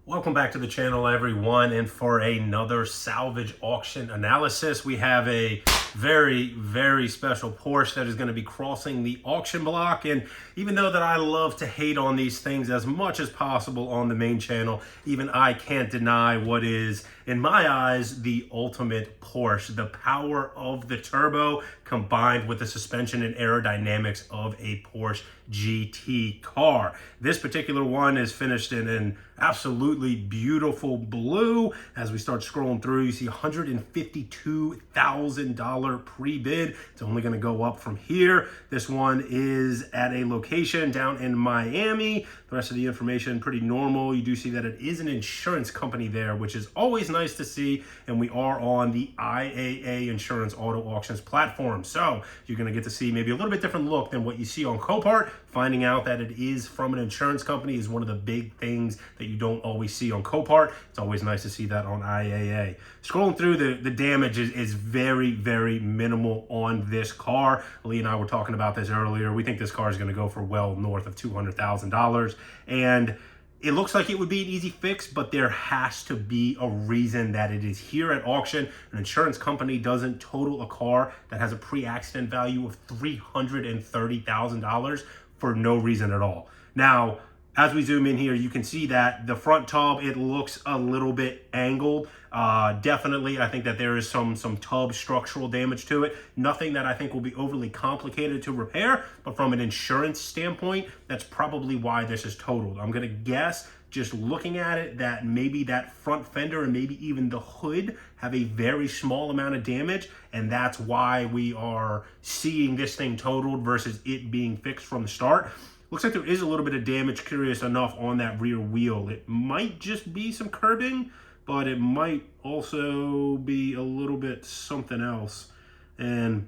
Welcome back to the channel, everyone, and for another salvage auction analysis. We have a very special Porsche that is going to be crossing the auction block. And even though that I love to hate on these things as much as possible on the main channel, even I can't deny what is, in my eyes, the ultimate Porsche. The power of the turbo combined with the suspension and aerodynamics of a Porsche GT car. This particular one is finished in an absolutely beautiful blue. As we start scrolling through, you see $152,000 pre-bid. It's only going to go up from here. This one is at a location down in Miami. The rest of the information pretty normal. You do see that it is an insurance company there, which is always nice to see, and we are on the IAA Insurance Auto Auctions platform. So you're going to get to see maybe a little bit different look than what you see on Copart. Finding out that it is from an insurance company is one of the big things that you don't always see on Copart. It's always nice to see that on IAA. Scrolling through, the damage is very minimal on this car. Lee and I were talking about this earlier. We think this car is going to go for well north of $200,000. And it looks like it would be an easy fix, but there has to be a reason that it is here at auction. An insurance company doesn't total a car that has a pre-accident value of $330,000 for no reason at all. Now, as we zoom in here, you can see that the front tub, it looks a little bit angled. Definitely, I think that there is some tub structural damage to it. Nothing that I think will be overly complicated to repair, but from an insurance standpoint, that's probably why this is totaled. I'm gonna guess, just looking at it, that maybe that front fender and maybe even the hood have a very small amount of damage, and that's why we are seeing this thing totaled versus it being fixed from the start. Looks like there is a little bit of damage, curious enough, on that rear wheel. It might just be some curbing, but it might also be a little bit something else. And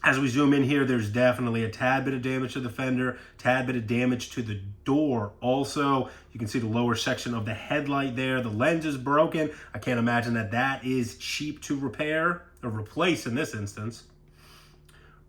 as we zoom in here, there's definitely a tad bit of damage to the fender, tad bit of damage to the door. Also, you can see the lower section of the headlight there. The lens is broken. I can't imagine that that is cheap to repair or replace in this instance.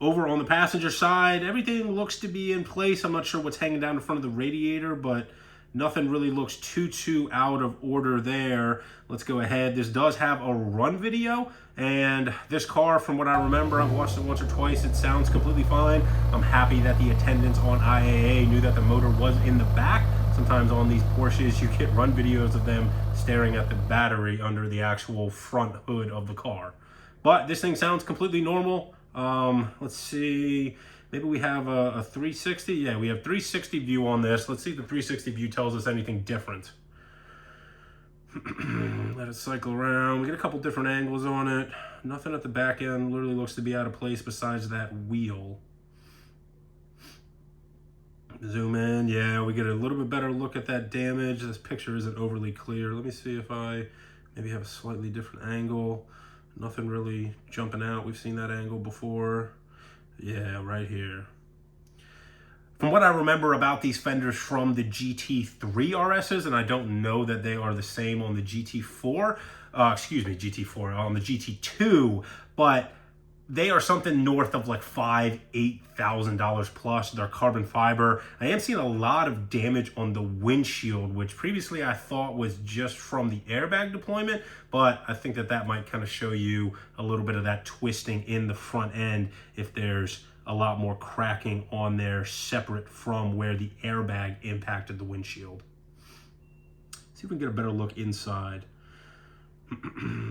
Over on the passenger side, everything looks to be in place. I'm not sure what's hanging down in front of the radiator, but nothing really looks too out of order there. Let's go ahead. This does have a run video, and this car, from what I remember, I've watched it once or twice, it sounds completely fine. I'm happy that the attendants on IAA knew that the motor was in the back. Sometimes on these Porsches, you get run videos of them staring at the battery under the actual front hood of the car. But this thing sounds completely normal. Let's see, maybe we have a 360. Yeah, we have 360 view on this. Let's see if the 360 view tells us anything different. Let it cycle around. We get a couple different angles on it. Nothing at the back end literally looks to be out of place besides that wheel. Zoom in. Yeah, we get a little bit better look at that damage. This picture isn't overly clear. Let me see if I maybe have a slightly different angle. Nothing really jumping out. We've seen that angle before. Yeah, right here. From what I remember about these fenders from the GT3 RSs, and I don't know that they are the same on the GT4, GT4, on the GT2, but they are something north of like $8,000 plus. They're carbon fiber. I am seeing a lot of damage on the windshield, which previously I thought was just from the airbag deployment, but I think that that might kind of show you a little bit of that twisting in the front end if there's a lot more cracking on there separate from where the airbag impacted the windshield. See if we can get a better look inside.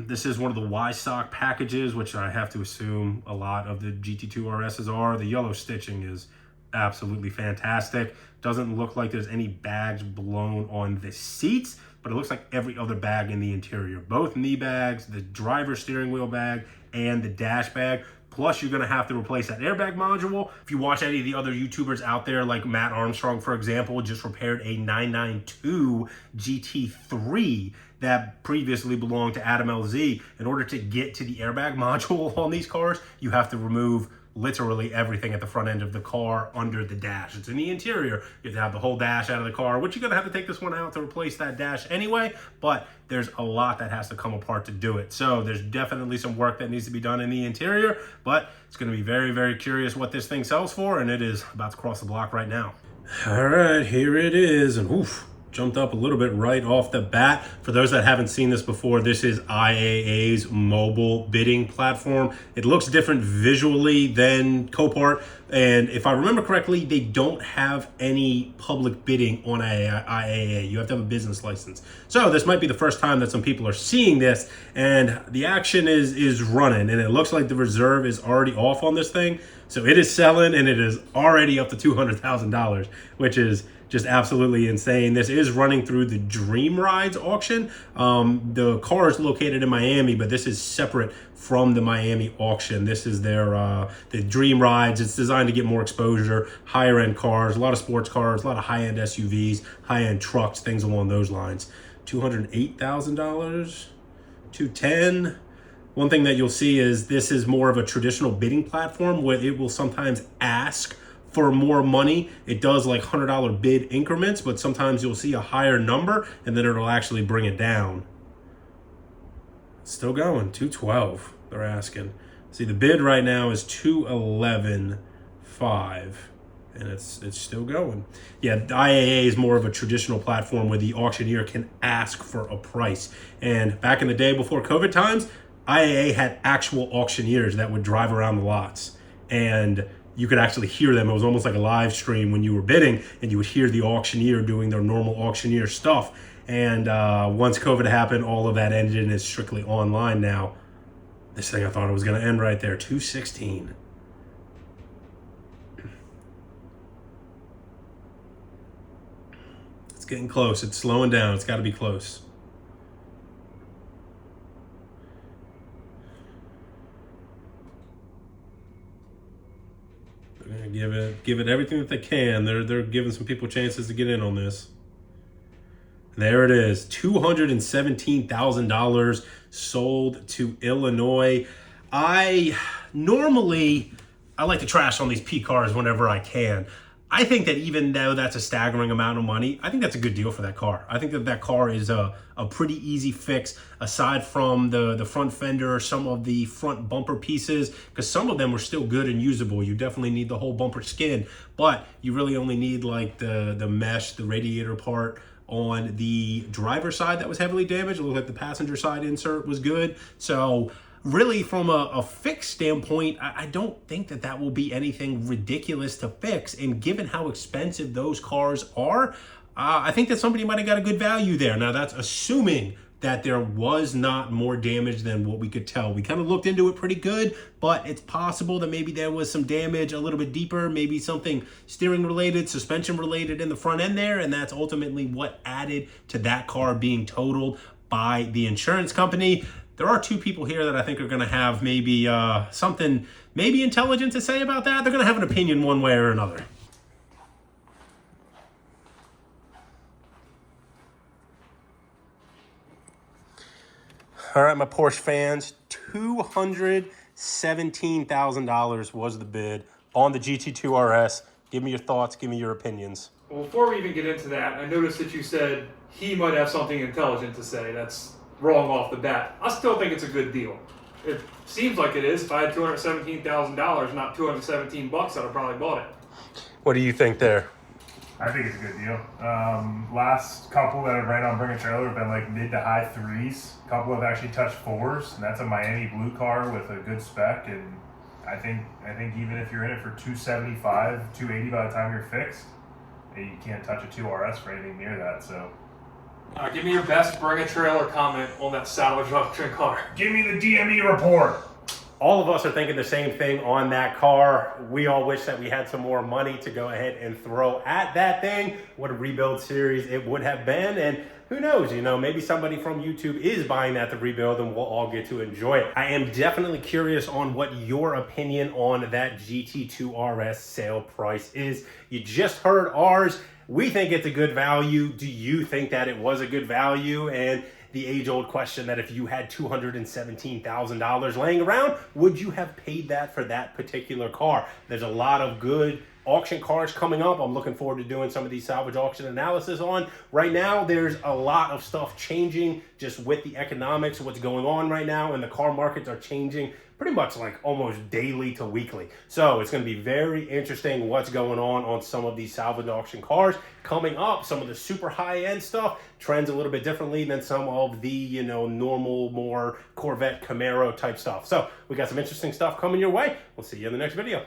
This is one of the Y-Stock packages, which I have to assume a lot of the GT2 RSs are. The yellow stitching is absolutely fantastic. Doesn't look like there's any bags blown on the seats, but it looks like every other bag in the interior. Both knee bags, the driver's steering wheel bag, and the dash bag. Plus, you're going to have to replace that airbag module. If you watch any of the other YouTubers out there, like Matt Armstrong, for example, just repaired a 992 GT3 that previously belonged to Adam LZ. In order to get to the airbag module on these cars, you have to remove literally everything at the front end of the car under the dash. It's in the interior. You have to have the whole dash out of the car, which you're going to have to take this one out to replace that dash anyway, but there's a lot that has to come apart to do it. So there's definitely some work that needs to be done in the interior, but it's going to be very curious what this thing sells for, and it is about to cross the block right now. All right, here it is, and oof, jumped up a little bit right off the bat. For those that haven't seen this before, this is IAA's mobile bidding platform. It looks different visually than Copart, and if I remember correctly, they don't have any public bidding on IAA. You have to have a business license. So this might be the first time that some people are seeing this, and the action is running, and it looks like the reserve is already off on this thing. So it is selling, and it is already up to $200,000, which is just absolutely insane. This is running through the Dream Rides auction. The car is located in Miami, but this is separate from the Miami auction. This is their the Dream Rides. It's designed to get more exposure, higher end cars, a lot of sports cars, a lot of high end SUVs, high end trucks, things along those lines. $208,000, $210,000. One thing that you'll see is this is more of a traditional bidding platform where it will sometimes ask for more money. It does like $100 bid increments, but sometimes you'll see a higher number and then it'll actually bring it down. Still going, $212,000 they're asking. See, the bid right now is $211,500 and it's still going. Yeah, the IAA is more of a traditional platform where the auctioneer can ask for a price. And back in the day before COVID times, IAA had actual auctioneers that would drive around the lots, and you could actually hear them. It was almost like a live stream when you were bidding, and you would hear the auctioneer doing their normal auctioneer stuff. And once COVID happened, all of that ended, and it's strictly online now. This thing, I thought it was going to end right there. $216,000. It's getting close. It's slowing down. It's got to be close. Give it everything that they can. They're giving some people chances to get in on this. There it is, $217,000 sold to Illinois. I like to trash on these P cars whenever I can. I think that even though that's a staggering amount of money, I think that's a good deal for that car. I think that car is a pretty easy fix, aside from the front fender, some of the front bumper pieces, because some of them were still good and usable. You definitely need the whole bumper skin, but you really only need like the mesh, the radiator part on the driver's side that was heavily damaged. It looked like the passenger side insert was good. So really, from a fix standpoint, I don't think that will be anything ridiculous to fix. And given how expensive those cars are, I think that somebody might have got a good value there. Now, that's assuming that there was not more damage than what we could tell. We kind of looked into it pretty good, but it's possible that maybe there was some damage a little bit deeper, maybe something steering related, suspension related in the front end there, and that's ultimately what added to that car being totaled by the insurance company. There are two people here that I think are going to have maybe something maybe intelligent to say about that. They're going to have an opinion one way or another. All right, my Porsche fans, $217,000 was the bid on the GT2 RS. Give me your thoughts. Give me your opinions. Well, before we even get into that, I noticed that you said he might have something intelligent to say. That's wrong off the bat. I still think it's a good deal. It seems like it is. If I had $217,000, not $217 bucks, I'd have probably bought it. What do you think there? I think it's a good deal. Last couple that have ran on Bring a Trailer have been like mid to high threes. A couple have actually touched fours, and that's a Miami blue car with a good spec. And I think even if you're in it for $275, $280 by the time you're fixed, you can't touch a 2RS for anything near that. So. Give me your best Bring a Trailer comment on that salvage auction car. Give me the DME report. All of us are thinking the same thing on that car. We all wish that we had some more money to go ahead and throw at that thing. What a rebuild series it would have been. And who knows, maybe somebody from YouTube is buying that to rebuild and we'll all get to enjoy it. I am definitely curious on what your opinion on that GT2 RS sale price is. You just heard ours. We think it's a good value. Do you think that it was a good value? And the age-old question that if you had $217,000 laying around, would you have paid that for that particular car? There's a lot of good auction cars coming up. I'm looking forward to doing some of these salvage auction analysis on. Right now, there's a lot of stuff changing just with the economics of what's going on right now, and the car markets are changing pretty much like almost daily to weekly. So it's going to be very interesting what's going on some of these salvage auction cars coming up. Some of the super high-end stuff trends a little bit differently than some of the, you know, normal, more Corvette Camaro type stuff. So we got some interesting stuff coming your way. We'll see you in the next video.